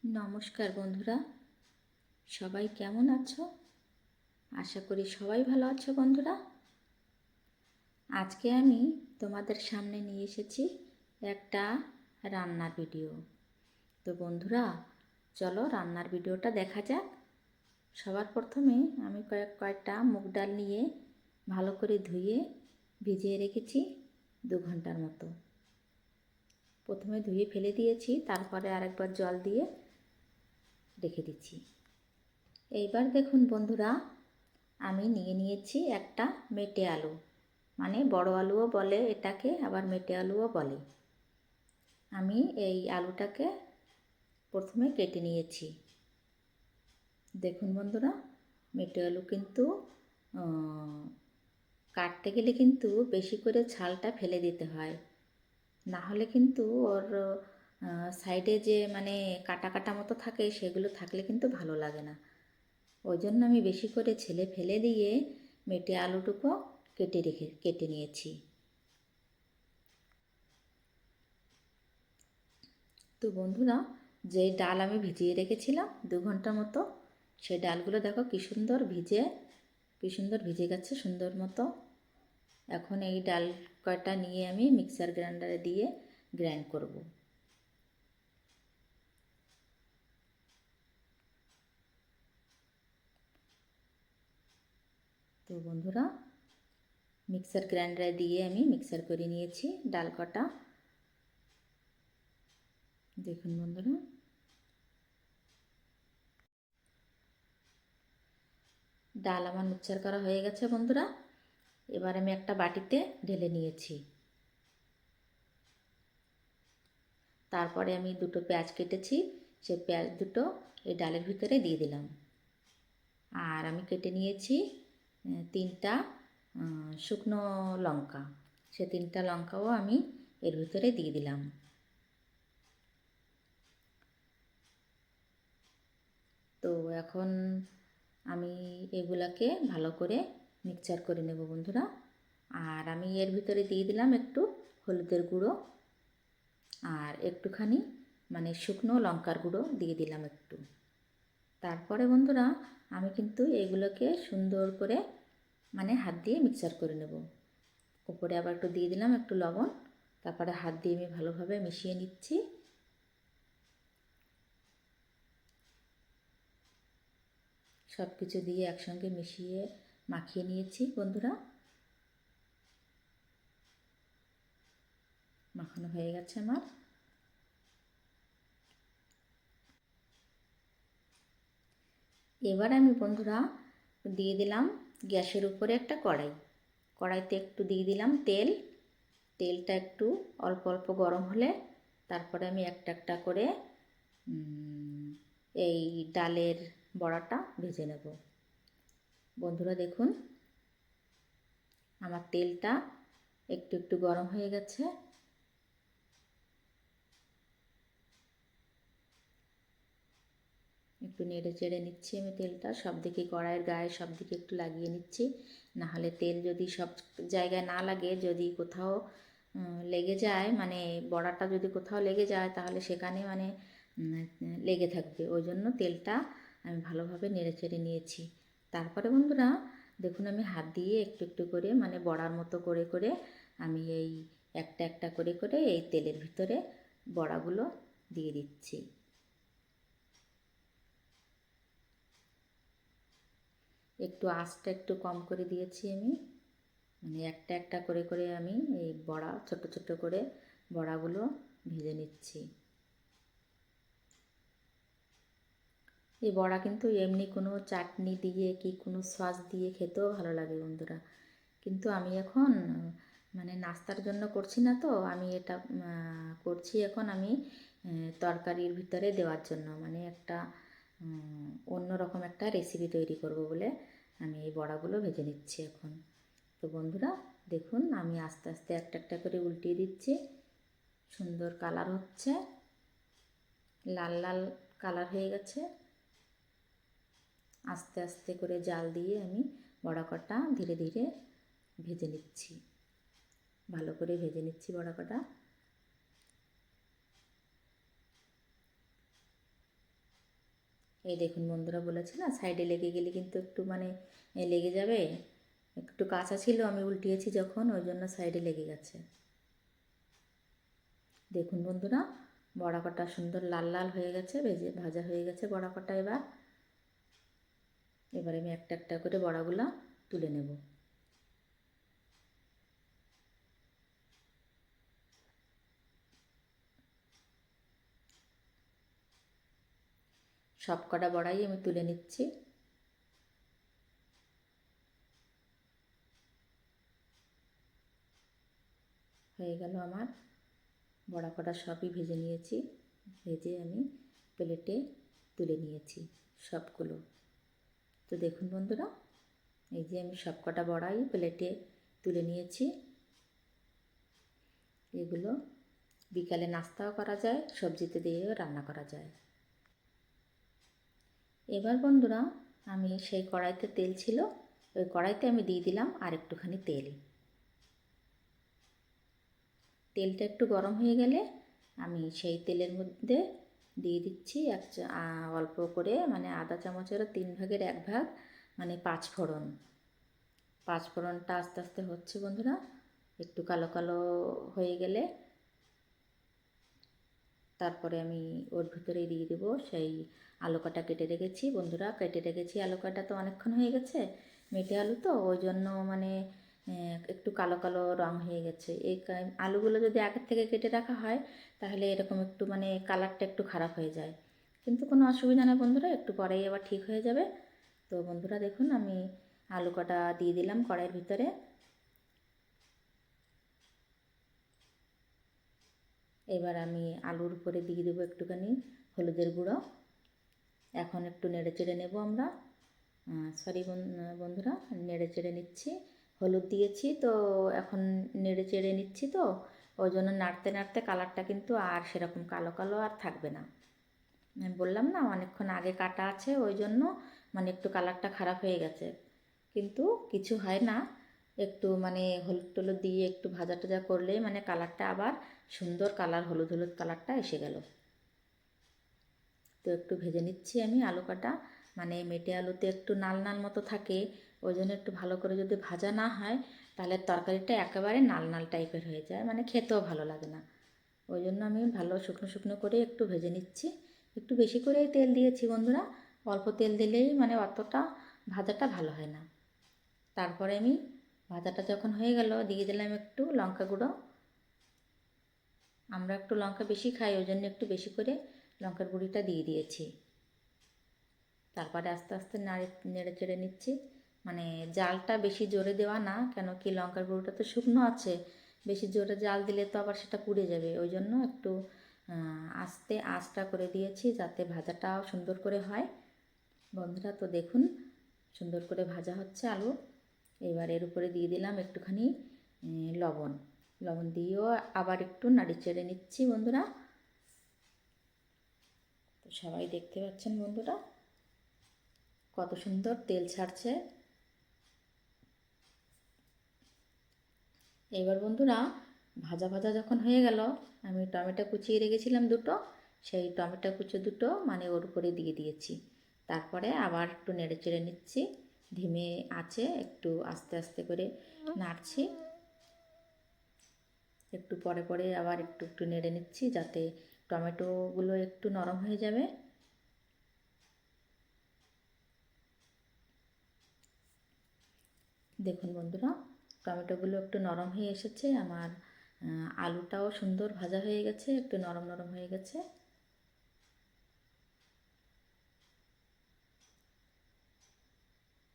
নমস্কার বন্ধুরা, সবাই কেমন আছো? আশা করি সবাই ভালো আছো বন্ধুরা। আজকে আমি তোমাদের সামনে নিয়ে এসেছি একটা রান্নার ভিডিও। তো বন্ধুরা, চলো রান্নার ভিডিওটা দেখা যাক। সবার প্রথমে আমি কয়েকটা মুগ ডাল নিয়ে ভালো করে ধুয়ে ভিজিয়ে রেখেছি 2 ঘন্টার মতো। প্রথমে ধুয়ে ফেলে দিয়েছি, তারপরে আরেকবার জল দিয়ে রেখে দিচ্ছি। এইবার দেখুন বন্ধুরা, আমি নিয়ে নিয়েছি একটা মেটে আলু, মানে বড় আলুও বলে এটাকে, আবার মেটে আলুও বলে। আমি এই আলুটাকে প্রথমে কেটে নিয়েছি। দেখুন বন্ধুরা, মেটে আলু কিন্তু কাটতে গেলে কিন্তু বেশি করে ছালটা ফেলে দিতে হয়, না হলে কিন্তু ওর সাইডে যে মানে কাটা কাটা মতো থাকে সেগুলো থাকলে কিন্তু ভালো লাগে না। ওই জন্য আমি বেশি করে ফেলে দিয়ে মেটে আলুটুকু কেটে নিয়েছি। তো বন্ধুরা, যে ডাল আমি ভিজিয়ে রেখেছিলাম 2 ঘন্টা মতো, সেই ডালগুলো দেখো কি সুন্দর ভিজে গেছে সুন্দর মতো। এখন এই ডাল কয়টা নিয়ে আমি মিক্সার গ্রাইন্ডারে দিয়ে গ্রাইন্ড করব। তো বন্ধুরা, মিক্সার গ্রাইন্ডারে দিয়ে আমি মিক্সার করে নিয়েছি ডাল কটা। দেখুন বন্ধুরা, ডাল আমার মিক্সচার করা হয়ে গেছে বন্ধুরা। এবার আমি একটা বাটিতে ঢেলে নিয়েছি। তারপরে আমি 2টো পেঁয়াজ কেটেছি, সেই পেঁয়াজ দুটো এই ডালের ভিতরে দিয়ে দিলাম। আর আমি কেটে নিয়েছি 3টা শুকনো লঙ্কা, সে 3টা লঙ্কাও আমি এর ভিতরে দিয়ে দিলাম। তো এখন আমি এগুলাকে ভালো করে মিক্সচার করে নেব বন্ধুরা। আর আমি এর ভিতরে দিয়ে দিলাম একটু হলুদের গুঁড়ো, আর একটুখানি মানে শুকনো লঙ্কার গুঁড়ো দিয়ে দিলাম একটু। তারপরে বন্ধুরা, আমি কিন্তু এগুলোকে সুন্দর করে মানে হাত দিয়ে মিক্সচার করে নেব। উপরে আবার একটু দিয়ে দিলাম একটু লবণ, তারপরে হাত দিয়ে আমি ভালোভাবে মিশিয়ে নিচ্ছি। সব কিছু দিয়ে একসঙ্গে মিশিয়ে মাখিয়ে নিয়েছি বন্ধুরা। মাখানো হয়ে গেছে আমার। এবার আমি বন্ধুরা দিয়ে দিলাম গ্যাসের উপরে একটা কড়াইতে একটু দিয়ে দিলাম তেলটা একটু অল্প অল্প গরম হলে তারপরে আমি একটা একটা করে এই ডালের বড়াটা ভেজে নেব। বন্ধুরা দেখুন, আমার তেলটা একটু একটু গরম হয়ে গেছে। একটু নেড়ে চেড়ে নিচ্ছি আমি তেলটা, সব দিকে কড়াইয়ের গায়ে সব দিকে একটু লাগিয়ে নিচ্ছি। না হলে তেল যদি সব জায়গায় না লাগে, যদি কোথাও লেগে যায়, মানে বড়াটা যদি কোথাও লেগে যায় তাহলে সেখানে মানে লেগে থাকবে। ওই জন্য তেলটা আমি ভালোভাবে নেড়ে চেড়ে নিয়েছি। তারপরে বন্ধুরা দেখুন, আমি হাত দিয়ে একটু একটু করে মানে বড়ার মতো করে করে আমি এই একটা একটা করে করে এই তেলের ভিতরে বড়াগুলো দিয়ে দিচ্ছি। একটু আঁচটা একটু কম করে দিয়েছি আমি, মানে একটা একটা করে করে আমি এই বড়া ছোট ছোট করে বড়াগুলো ভেজে নিচ্ছি। এই বড়া কিন্তু এমনি কোনো চাটনি দিয়ে কি কোনো সস দিয়ে খেতেও ভালো লাগে বন্ধুরা। কিন্তু আমি এখন মানে নাস্তার জন্য করছি না, তো আমি এটা করছি এখন আমি তরকারির ভিতরে দেওয়ার জন্য, মানে একটা অন্যরকম একটা রেসিপি তৈরি করব বলে আমি এই বড়াগুলো ভেজে নিচ্ছি এখন। তো বন্ধুরা দেখুন, আমি আস্তে আস্তে একটা একটা করে উল্টিয়ে দিচ্ছি। সুন্দর কালার হচ্ছে, লাল লাল কালার হয়ে গেছে। আস্তে আস্তে করে জাল দিয়ে আমি বড়া কটা ধীরে ধীরে ভেজে নিচ্ছি, ভালো করে ভেজে নিচ্ছি বড়া কটা। এই দেখুন বন্ধুরা, বলেছে না সাইডে লেগে গেলে কিন্তু একটু মানে লেগে যাবে, একটু কাঁচা ছিল আমি উল্টিয়েছি যখন, ওই জন্য সাইডে লেগে গেছে। দেখুন বন্ধুরা, বড়া কটা সুন্দর লাল লাল হয়ে গেছে, ভাজা হয়ে গেছে বড়া কটা। এবার আমি একটা একটা করে বড়াগুলো তুলে নেব। সব কটা বড়াই আমি তুলে নিচ্ছি। হয়ে গেল আমার বড়া কটা, সবই ভেজে নিয়েছি। ভেজে আমি প্লেটে তুলে নিয়েছি সবগুলো। তো দেখুন বন্ধুরা, এই যে আমি সব কটা বড়াই প্লেটে তুলে নিয়েছি। এগুলো বিকালে নাস্তাও করা যায়, সবজিতে দিয়েও রান্না করা যায়। এবার বন্ধুরা, আমি সেই কড়াইতে তেল ছিল, ওই কড়াইতে আমি দিয়ে দিলাম আর একটুখানি তেল। তেলটা একটু গরম হয়ে গেলে আমি সেই তেলের মধ্যে দিয়ে দিচ্ছি অল্প করে, মানে আদা চামচেরও 1/3 মানে 5 ফোড়ন। 5 ফোড়নটা আস্তে আস্তে হচ্ছে বন্ধুরা, একটু কালো কালো হয়ে গেলে তারপরে আমি ওর ভিতরে দিয়ে দেবো সেই আলু কাটা কেটে রেখেছি। বন্ধুরা, কেটে রেখেছি আলু কাটা, তো অনেকক্ষণ হয়ে গেছে, মেটে আলু তো, ওই জন্য মানে একটু কালো কালো রঙ হয়ে গেছে। এই আলুগুলো যদি আগের থেকে কেটে রাখা হয় তাহলে এরকম একটু মানে কালারটা একটু খারাপ হয়ে যায়, কিন্তু কোনো অসুবিধা নেই বন্ধুরা, একটু পরেই আবার ঠিক হয়ে যাবে। তো বন্ধুরা দেখুন, আমি আলু কাটা দিয়ে দিলাম কড়াইয়ের ভিতরে। এবার আমি আলুর উপরে দিয়ে দেবো একটুখানি হলুদের গুঁড়ো। এখন একটু নেড়ে চেড়ে নেব আমরা, সরি বন্ধুরা, নেড়ে চেড়ে নিচ্ছি। হলুদ দিয়েছি তো এখন নেড়ে চেড়ে নিচ্ছি, তো ওই জন্য নাড়তে নাড়তে কালারটা কিন্তু আর সেরকম কালো কালো আর থাকবে না। আমি বললাম না অনেকক্ষণ আগে কাটা আছে, ওই জন্য মানে একটু কালারটা খারাপ হয়ে গেছে, কিন্তু কিছু হয় না। একটু মানে হলুদ টলুদ দিয়ে একটু ভাজা টাজা করলেই মানে কালারটা আবার সুন্দর কালার, হলুদ হলুদ কালারটা এসে গেল। তো একটু ভেজে নিচ্ছি আমি আলু কাটা, মানে মেটে আলুতে একটু নাল নাল মতো থাকে, ওই জন্য একটু ভালো করে যদি ভাজা না হয় তাহলে তরকারিটা একেবারে নাল নাল টাইপের হয়ে যায়, মানে খেতেও ভালো লাগে না। ওই জন্য আমি ভালো শুকনো শুকনো করে একটু ভেজে নিচ্ছি। একটু বেশি করেই তেল দিয়েছি বন্ধুরা, অল্প তেল দিলেই মানে অতটা ভাজাটা ভালো হয় না। তারপরে আমি ভাজাটা যখন হয়ে গেল দিয়ে দিলাম একটু লঙ্কা গুঁড়ো। আমরা একটু লঙ্কা বেশি খাই, ওই জন্য একটু বেশি করে লঙ্কার গুঁড়িটা দিয়ে দিয়েছি। তারপরে আস্তে আস্তে নেড়ে চেড়ে নিচ্ছি, মানে জালটা বেশি জোরে দেওয়া না, কেন কি লঙ্কার গুঁড়োটা তো শুকনো আছে, বেশি জোরে জাল দিলে তো আবার সেটা পুড়ে যাবে, ওই জন্য একটু আস্তে আঁচটা করে দিয়েছি যাতে ভাজাটাও সুন্দর করে হয়। বন্ধুরা তো দেখুন, সুন্দর করে ভাজা হচ্ছে আলু। এবার এর উপরে দিয়ে দিলাম একটুখানি লবণ। লবণ দিয়েও আবার একটু নাড়ি চেড়ে নিচ্ছি বন্ধুরা। তো সবাই দেখতে পাচ্ছেন বন্ধুরা কত সুন্দর তেল ছাড়ছে। এবার বন্ধুরা ভাজা ভাজা যখন হয়ে গেল, আমি টমেটো কুচিয়ে রেখেছিলাম দুটো, সেই টমেটো কুচো দুটো মানে ওর উপরে দিয়ে দিয়েছি। তারপরে আবার একটু নেড়ে চেড়ে নিচ্ছি, ধিমে আঁচে একটু আস্তে আস্তে করে নাড়ছি। একটু পরে পরে আবার একটু একটু নেড়ে নিচ্ছি যাতে টমেটোগুলো একটু নরম হয়ে যাবে। দেখুন বন্ধুরা, টমেটোগুলো একটু নরম হয়ে এসেছে, আমার আলুটাও সুন্দর ভাজা হয়ে গেছে, একটু নরম নরম হয়ে গেছে।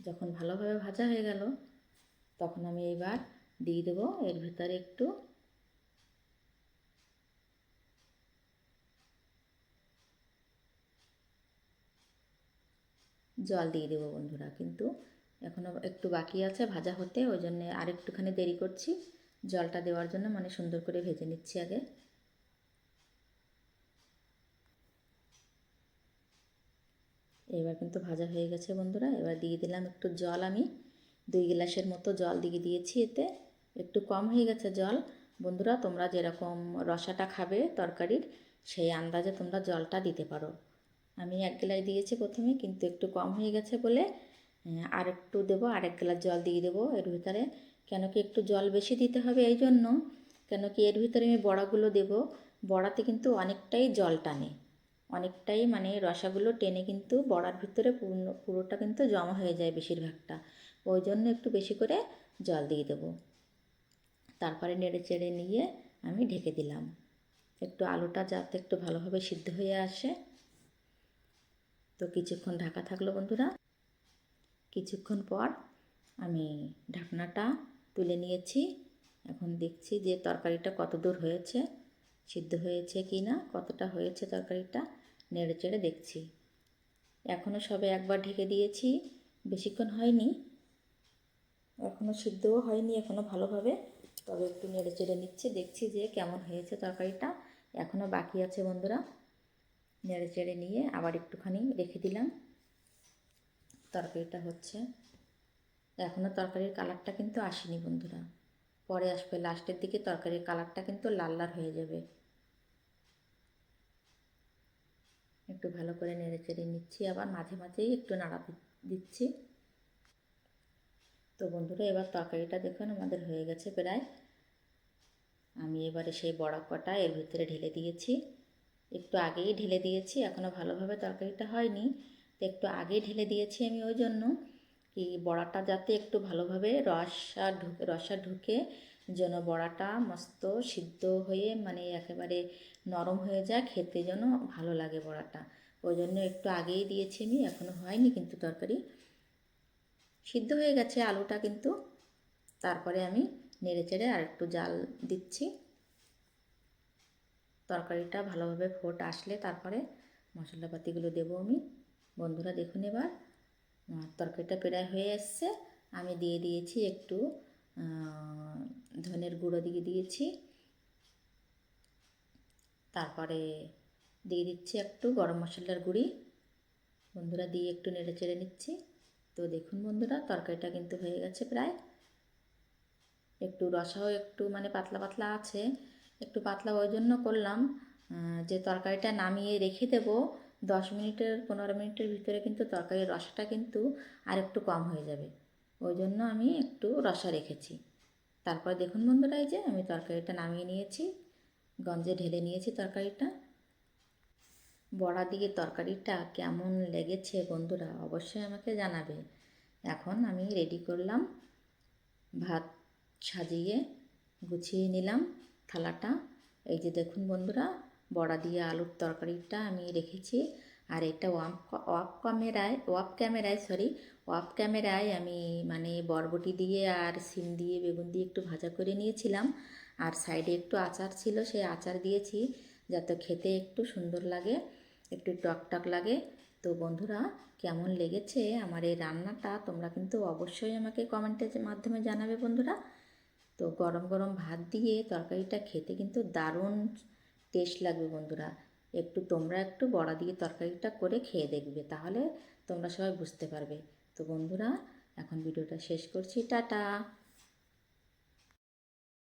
যখন ভালোভাবে ভাজা হয়ে গেল তখন আমি এবার দিয়ে দেবো এর ভিতরে একটু জল দিয়ে দেবো বন্ধুরা, কিন্তু এখনও একটু বাকি আছে ভাজা হতে, ওই জন্যে আর একটুখানি দেরি করছি জলটা দেওয়ার জন্য, মানে সুন্দর করে ভেজে নিচ্ছি আগে। এবার কিন্তু ভাজা হয়ে গেছে বন্ধুরা, এবার দিয়ে দিলাম একটু জল, আমি 2 গ্লাসের মতো জল দিয়ে দিয়েছি, এতে একটু কম হয়ে গেছে জল। বন্ধুরা তোমরা যেরকম রসাটা খাবে তরকারির সেই আন্দাজে তোমরা জলটা দিতে পারো। আমি 1 গ্লাস দিয়েছি প্রথমে, কিন্তু একটু কম হয়ে গেছে বলে আর একটু দেবো, 1 গ্লাস জল দিয়ে দেবো এর ভিতরে। কেন কি একটু জল বেশি দিতে হবে এই জন্য, কেন কি এর ভিতরে আমি বড়াগুলো দেবো, বড়াতে কিন্তু অনেকটাই জল টানে, অনেকটাই মানে রসাগুলো টেনে কিন্তু বড়ার ভিতরে পুরোটা কিন্তু জমা হয়ে যায় বেশিরভাগটা। ওই জন্য একটু বেশি করে জল দিয়ে দেবো। তারপরে নেড়ে চেড়ে নিয়ে আমি ঢেকে দিলাম, একটু আলুটা যাতে একটু ভালোভাবে সিদ্ধ হয়ে আসে। তো কিছুক্ষণ ঢাকা থাকলো বন্ধুরা। কিছুক্ষণ পর আমি ঢাকনাটা তুলে নিয়েছি। এখন দেখছি যে তরকারিটা কত দূর হয়েছে, সিদ্ধ হয়েছে কি না, কতটা হয়েছে তরকারিটা নেড়ে চেড়ে দেখছি। এখনও সবে একবার ঢেকে দিয়েছি, বেশিক্ষণ হয়নি, এখনও সিদ্ধও হয়নি এখনও ভালোভাবে। তবে একটু নেড়ে চেড়ে নিচ্ছি, দেখছি যে কেমন হয়েছে তরকারিটা। এখনও বাকি আছে বন্ধুরা। নেড়ে চেড়ে নিয়ে আবার একটুখানি রেখে দিলাম। তরকারিটা হচ্ছে, এখনও তরকারির কালারটা কিন্তু আসেনি বন্ধুরা, পরে আসবে লাস্টের দিকে তরকারির কালারটা কিন্তু লাল লাল হয়ে যাবে। একটু ভালো করে নেড়ে চেড়ে নিচ্ছি, আবার মাঝে মাঝেই একটু নাড়া দিচ্ছি। তো বন্ধুরা এবার তরকারিটা দেখুন আমাদের হয়ে গেছে প্রায়। আমি এবারে সেই বড়া কটা এর ভিতরে ঢেলে দিয়েছি, একটু আগেই ঢেলে দিয়েছি, এখনও ভালোভাবে তরকারিটা হয়নি, তো একটু আগেই ঢেলে দিয়েছি আমি ওই জন্য কি বড়াটা যাতে একটু ভালোভাবে রসা ঢুকে যেন বড়াটা মস্ত সিদ্ধ হয়ে মানে একেবারে নরম হয়ে যায়, খেতে যেন ভালো লাগে বড়াটা, ওই জন্য একটু আগেই দিয়েছি আমি। এখনও হয়নি কিন্তু তরকারি, সিদ্ধ হয়ে গেছে আলুটা কিন্তু। তারপরে আমি নেড়ে চেড়ে আর একটু জাল দিচ্ছি। তরকারিটা ভালোভাবে ফোট আসলে তারপরে মশলাপাতিগুলো দেবো আমি। বন্ধুরা দেখুন এবার তরকারিটা প্রায় হয়ে এসছে। আমি দিয়ে দিয়েছি একটু ধনের গুঁড়ো দিয়ে দিয়েছি, তারপরে দিয়ে দিচ্ছি একটু গরম মশলার গুঁড়ি। বন্ধুরা দিয়ে একটু নেড়ে চেড়ে নিচ্ছি। তো দেখুন বন্ধুরা তরকারিটা কিন্তু হয়ে গেছে প্রায়। একটু রসাও একটু মানে পাতলা পাতলা আছে, একটু পাতলা ওই জন্য করলাম যে তরকারিটা নামিয়ে রেখে দেব 10-15 মিনিটের ভিতরে কিন্তু তরকারির রসাটা কিন্তু আর একটু কম হয়ে যাবে, ওই জন্য আমি একটু রসা রেখেছি। তারপর দেখুন বন্ধুরা এই যে আমি তরকারিটা নামিয়ে নিয়েছি, গঞ্জে ঢেলে নিয়েছি তরকারিটা। বড়া দিয়ে তরকারিটা কেমন লেগেছে বন্ধুরা অবশ্যই আমাকে জানাবে। এখন আমি রেডি করলাম, ভাত সাজিয়ে গুছিয়ে নিলাম থালাটা। এই যে দেখুন বন্ধুরা বড়া দিয়ে আলুর তরকারিটা আমি রেখেছি। আর এটা অফ ক্যামেরায় আমি মানে বরবটি দিয়ে আর সিম দিয়ে বেগুন দিয়ে একটু ভাজা করে নিয়েছিলাম, আর সাইডে একটু আচার ছিল, সেই আচার দিয়েছি যাতে খেতে একটু সুন্দর লাগে, একটু টক লাগে। তো বন্ধুরা কেমন লেগেছে আমার এই রান্নাটা তোমরা কিন্তু অবশ্যই আমাকে কমেন্টের মাধ্যমে জানাবে বন্ধুরা। তো গরম গরম ভাত দিয়ে তরকারিটা খেতে কিন্তু দারুণ টেস্ট লাগবে বন্ধুরা। তোমরা একটু বড়া দিয়ে তরকারিটা করে খেয়ে দেখবে, তাহলে তোমরা সবাই বুঝতে পারবে। তো বন্ধুরা এখন ভিডিওটা শেষ করছি, টাটা।